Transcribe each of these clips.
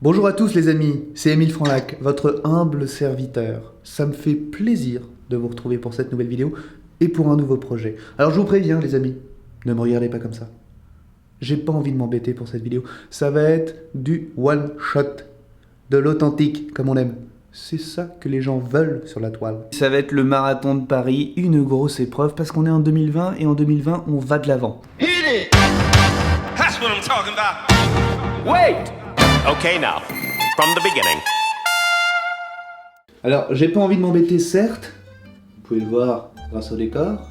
Bonjour à tous les amis, c'est Émile Franlac, votre humble serviteur. Ça me fait plaisir de vous retrouver pour cette nouvelle vidéo et pour un nouveau projet. Alors je vous préviens les amis, ne me regardez pas comme ça. J'ai pas envie de m'embêter pour cette vidéo. Ça va être du one shot, de l'authentique comme on aime. C'est ça que les gens veulent sur la toile. Ça va être le marathon de Paris, une grosse épreuve parce qu'on est en 2020 et en 2020 on va de l'avant. Hit it! That's what I'm talking about. Wait! Okay, now, from the beginning. Alors, j'ai pas envie de m'embêter, certes, vous pouvez le voir grâce au décor,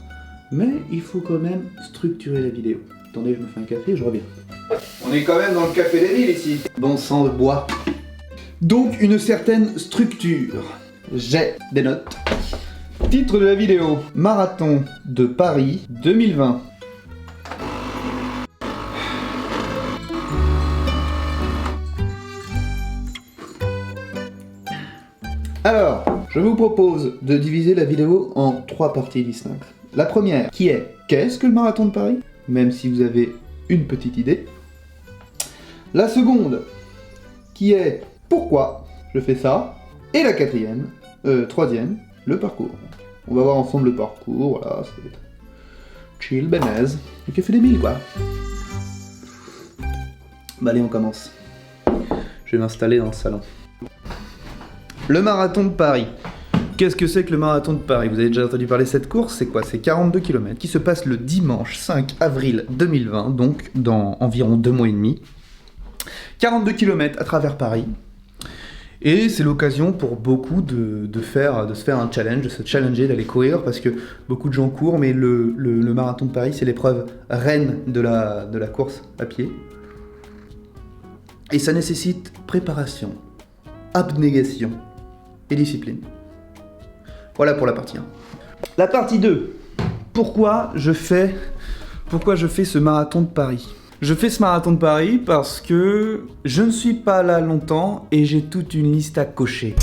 mais il faut quand même structurer la vidéo. Attendez, je me fais un café et je reviens. On est quand même dans le café des villes ici. Bon sang de bois. Donc, une certaine structure. J'ai des notes. Titre de la vidéo, Marathon de Paris 2020. Alors, je vous propose de diviser la vidéo en 3 parties distinctes. La première, qui est « Qu'est-ce que le marathon de Paris ?» Même si vous avez une petite idée. La seconde, qui est « Pourquoi je fais ça ?» Et la troisième, le parcours. On va voir ensemble le parcours, voilà, ça va être chill, benaise, le café des milles, quoi. Bah allez, on commence. Je vais m'installer dans le salon. Le marathon de Paris. Qu'est-ce que c'est que le marathon de Paris? Vous avez déjà entendu parler de cette course? C'est quoi? C'est 42 km qui se passe le dimanche 5 avril 2020, donc dans environ 2 mois et demi. 42 km à travers Paris. Et c'est l'occasion pour beaucoup de se faire un challenge, de se challenger, d'aller courir, parce que beaucoup de gens courent, mais le marathon de Paris, c'est l'épreuve reine de la course à pied. Et ça nécessite préparation, abnégation et discipline. Voilà pour la partie 1. La partie 2. Pourquoi je fais ce marathon de Paris? Je fais ce marathon de Paris parce que je ne suis pas là longtemps et j'ai toute une liste à cocher.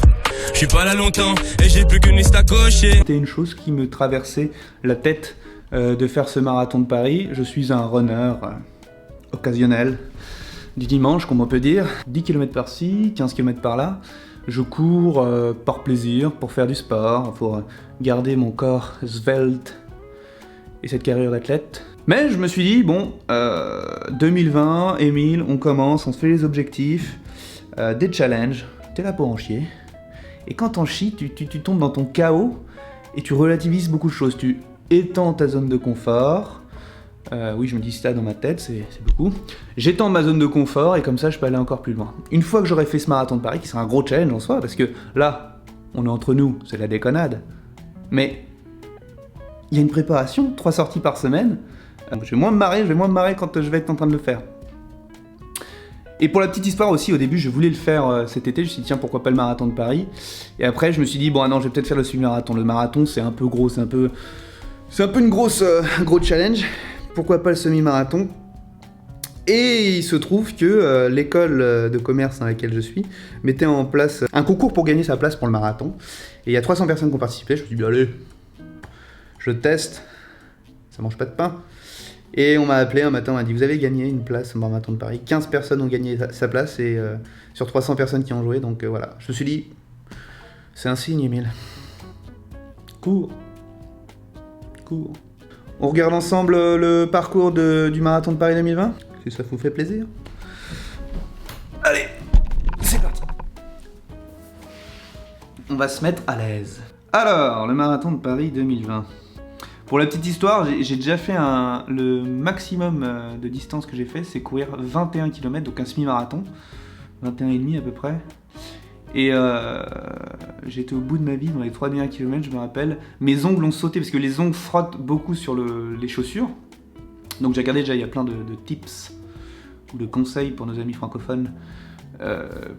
Je suis pas là longtemps et j'ai plus qu'une liste à cocher. C'était une chose qui me traversait la tête de faire ce marathon de Paris. Je suis un runner occasionnel du dimanche, comme on peut dire. 10 km par-ci, 15 km par-là. Je cours par plaisir, pour faire du sport, pour garder mon corps svelte et cette carrure d'athlète. Mais je me suis dit, bon, 2020, Émile, on commence, on se fait les objectifs, des challenges, t'es là pour en chier. Et quand t'en chies, tu tombes dans ton chaos et tu relativises beaucoup de choses. Tu étends ta zone de confort. Oui, je me dis ça dans ma tête, c'est beaucoup. J'étends ma zone de confort et comme ça, je peux aller encore plus loin. Une fois que j'aurai fait ce marathon de Paris, qui sera un gros challenge en soi, parce que là, on est entre nous, c'est la déconnade. Mais il y a une préparation, 3 sorties par semaine. Je vais moins me marrer quand je vais être en train de le faire. Et pour la petite histoire aussi, au début, je voulais le faire cet été. Je me suis dit, tiens, pourquoi pas le marathon de Paris? Et après, je me suis dit, bon, ah non, je vais peut-être faire le semi-marathon. Le marathon, c'est un peu gros, c'est un peu une gros challenge. Pourquoi pas le semi-marathon? Et il se trouve que l'école de commerce dans laquelle je suis mettait en place un concours pour gagner sa place pour le marathon. Et il y a 300 personnes qui ont participé. Je me suis dit, allez, je teste. Ça mange pas de pain. Et on m'a appelé un matin, on m'a dit, vous avez gagné une place au marathon de Paris. 15 personnes ont gagné sa place et sur 300 personnes qui ont joué. Donc voilà, je me suis dit, c'est un signe, Émile. Cours. On regarde ensemble le parcours du marathon de Paris 2020, si ça vous fait plaisir. Allez, c'est parti. On va se mettre à l'aise. Alors, le marathon de Paris 2020. Pour la petite histoire, j'ai déjà fait le maximum de distance que j'ai fait, c'est courir 21 km, donc un semi-marathon. 21,5 à peu près. Et j'étais au bout de ma vie dans les 3 derniers kilomètres, je me rappelle. Mes ongles ont sauté parce que les ongles frottent beaucoup sur les chaussures. Donc j'ai regardé déjà, il y a plein de tips ou de conseils pour nos amis francophones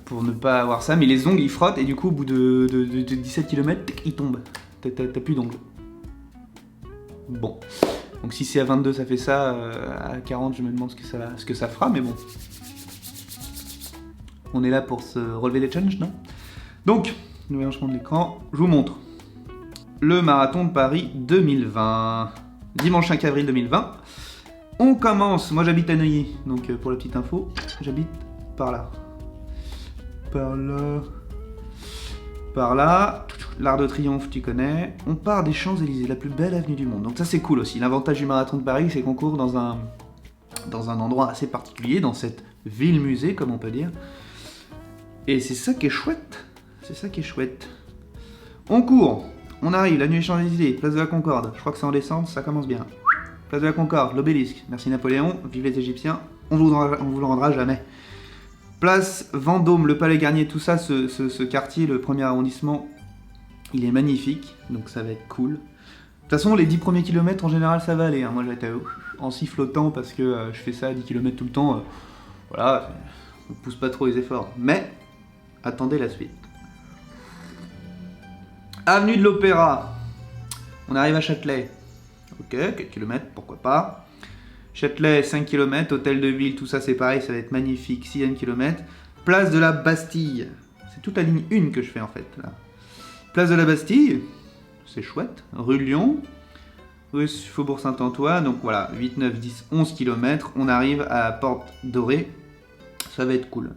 pour ne pas avoir ça. Mais les ongles ils frottent et du coup au bout de 17 km, ils tombent. T'as plus d'ongles. Bon. Donc si c'est à 22 ça fait ça, à 40 je me demande ce que ça fera, mais bon. On est là pour se relever les challenges, non? Donc, nouvel changement de l'écran, je vous montre. Le marathon de Paris 2020. Dimanche 5 avril 2020. On commence, moi j'habite à Neuilly, donc pour la petite info, j'habite par là. par là. Par là, l'Arc de Triomphe, tu connais. On part des Champs-Élysées, la plus belle avenue du monde. Donc ça c'est cool aussi. L'avantage du marathon de Paris, c'est qu'on court dans un endroit assez particulier, dans cette ville-musée, comme on peut dire. Et c'est ça qui est chouette. C'est ça qui est chouette. On court. On arrive, l'avenue des Champs-Élysées, place de la Concorde. Je crois que c'est en descente, ça commence bien. Place de la Concorde, l'obélisque. Merci Napoléon, vive les Égyptiens. On vous le rendra jamais. Place Vendôme, le Palais Garnier, tout ça, ce quartier, le premier arrondissement, il est magnifique, donc ça va être cool. De toute façon, les 10 premiers kilomètres, en général, ça va aller. Hein. Moi, j'étais en sifflotant parce que je fais ça à 10 km tout le temps. Voilà, on ne pousse pas trop les efforts. Mais, attendez la suite. Avenue de l'Opéra. On arrive à Châtelet. Ok, quelques kilomètres, pourquoi pas. Châtelet, 5 km, hôtel de ville, tout ça c'est pareil, ça va être magnifique, 6e kilomètre. Place de la Bastille. C'est toute la ligne 1 que je fais en fait, là. Place de la Bastille, c'est chouette. Rue Lyon, rue Faubourg Saint-Antoine, donc voilà, 8, 9, 10, 11 km. On arrive à la Porte Dorée. Ça va être cool.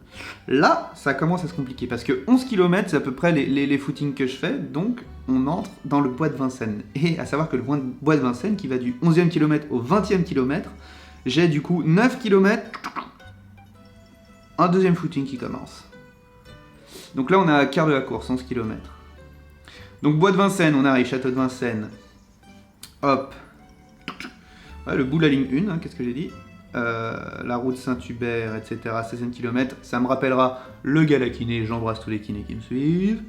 Là, ça commence à se compliquer parce que 11 km, c'est à peu près les footings que je fais, donc on entre dans le bois de Vincennes. Et à savoir que le bois de Vincennes, qui va du 11e kilomètre au 20e kilomètre, j'ai du coup 9 km, un deuxième footing qui commence. Donc là, on a un quart de la course, 11 km. Donc bois de Vincennes, on arrive, château de Vincennes. Hop. Ouais, le bout de la ligne 1, hein, qu'est-ce que j'ai dit ? La route Saint-Hubert, etc., 16e kilomètre, ça me rappellera le gala kiné, j'embrasse tous les kinés qui me suivent.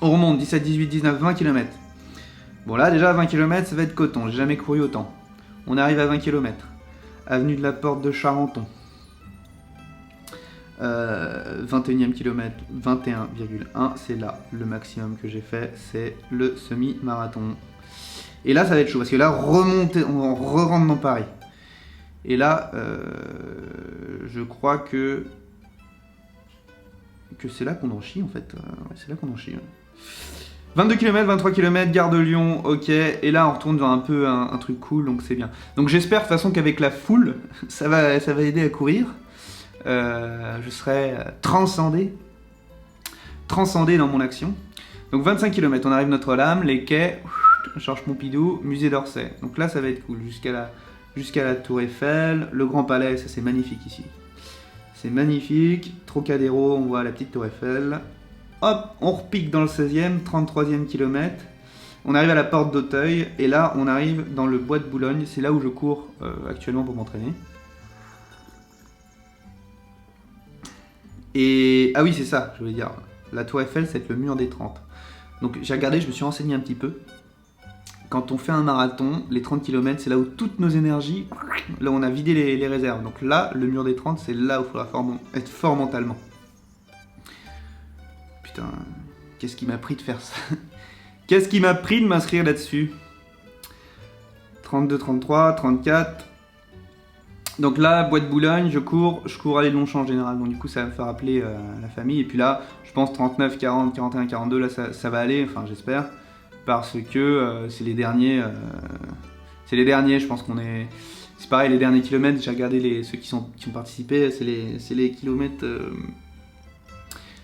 On remonte, 17, 18, 19, 20 km. Bon là déjà 20 km ça va être coton, j'ai jamais couru autant. On arrive à 20 km. Avenue de la Porte de Charenton. 21e kilomètre, 21,1, c'est là le maximum que j'ai fait, c'est le semi-marathon. Et là ça va être chaud, parce que là on re-rentre dans Paris. Et là, je crois que c'est là qu'on en chie en fait. Ouais, c'est là qu'on en chie. 22 km, 23 km, gare de Lyon, ok. Et là, on retourne dans un peu un truc cool, donc c'est bien. Donc j'espère de toute façon qu'avec la foule, ça va aider à courir. Je serai transcendé dans mon action. Donc 25 km, on arrive Notre-Dame, les quais, Georges Pompidou, musée d'Orsay. Donc là, ça va être cool, jusqu'à la Tour Eiffel, le Grand Palais, ça c'est magnifique ici. C'est magnifique, Trocadéro, on voit la petite Tour Eiffel. Hop, on repique dans le 16e, 33e kilomètre. On arrive à la porte d'Auteuil, et là on arrive dans le bois de Boulogne, c'est là où je cours actuellement pour m'entraîner. Et, ah oui c'est ça, je voulais dire, la Tour Eiffel c'est le mur des 30. Donc j'ai regardé, je me suis renseigné un petit peu. Quand on fait un marathon, les 30 km, c'est là où toutes nos énergies, là où on a vidé les réserves. Donc là, le mur des 30, c'est là où il faudra être fort mentalement. Putain, qu'est-ce qui m'a pris de faire ça? Qu'est-ce qui m'a pris de m'inscrire là-dessus? 32, 33, 34. Donc là, bois de Boulogne, je cours à Longchamp en général. Donc du coup, ça va me faire appeler la famille. Et puis là, je pense 39, 40, 41, 42, là, ça va aller, enfin j'espère. Parce que c'est les derniers, je pense qu'on est... C'est pareil, les derniers kilomètres, j'ai regardé ceux qui ont participé, c'est les kilomètres...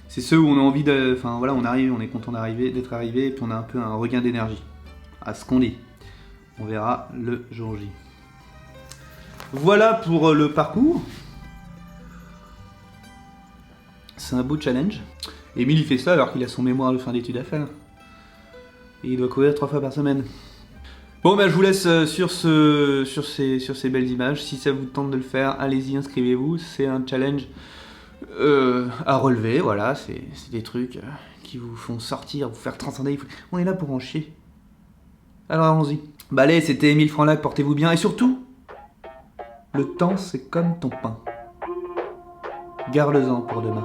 c'est ceux où on a envie de... Enfin voilà, on arrive, on est content d'être arrivé, et puis on a un peu un regain d'énergie. À ce qu'on dit. On verra le jour J. Voilà pour le parcours. C'est un beau challenge. Émile il fait ça alors qu'il a son mémoire de fin d'études à faire. Et il doit courir 3 fois par semaine. Bon bah je vous laisse sur ces belles images. Si ça vous tente de le faire, allez-y, inscrivez-vous. C'est un challenge à relever, voilà. C'est des trucs qui vous font sortir, vous faire transcender. On est là pour en chier. Alors allons-y. Bah allez, c'était Émile Franlac, portez-vous bien. Et surtout, le temps c'est comme ton pain. Garde-le-en pour demain.